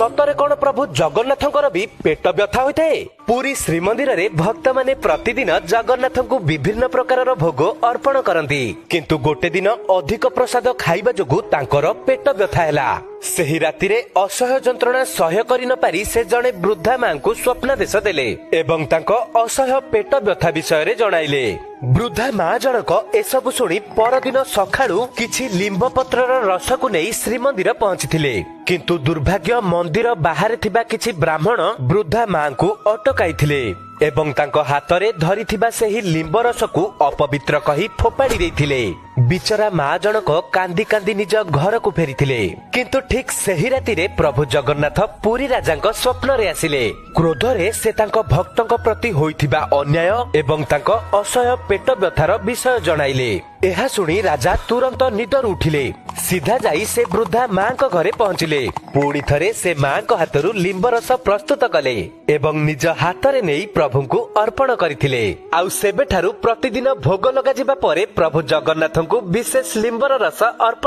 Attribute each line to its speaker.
Speaker 1: सतरे कौन प्रभु जगन्नाथंकर भी पेट व्यथा होता है? पुरी श्रीमंदिर रे भक्त माने प्रतिदिन जगन्नाथ को विभिन्न प्रकार भोग अर्पण करती, किंतु गोटे दिन अधिक प्रसाद खाइबा जोगु तांकर पेट व्यथा हैला। सेही राति रे असह्य जंत्रणा सह्य करि न पारि से जणे वृद्धा मां को स्वप्नादेश देले एवं तांको असह्य पेट व्यथा विषय रे जणाइले। वृद्धा मां जनक एसबु शुणी परदिन सखाळु किछि लिंब पत्रर रस को नहीं श्रीमंदिर पहुंचीथिले, किंतु दुर्भाग्य मंदिर बाहर थिबा किछि ब्राह्मण वृद्धा मां को अटकाइथिले एवं तांको हातरे धरिथिबा सेही लिंब रस को अपवित्र कही फोपाड़ी देइथिले। बिचरा मां जनक कांदी कांदी निज घर को फेरिथिले, किंतु ठीक सेही राति रे प्रभु जगन्नाथ पुरी राजांक स्वप्न रे आसिले। क्रोध रे से तांको भक्तंक प्रति होइथिबा अन्याय एवं तांको असह्य पेट व्यथार विषय जणाइले। एहा सुनी राजा तुरंत निदर उठिले, सीधा जाई से वृद्धा मां को घरे पहुंचिले। पुणी थरे से मां को हाथरू लिंब रस प्रस्तुत कले एवं निज हाथरे नेई प्रभु को अर्पण करथिले। आउ सेबेठारू प्रतिदिन भोग लगा जिबा परे प्रभु जगन्नाथ को विशेष लिंबर रस अर्पण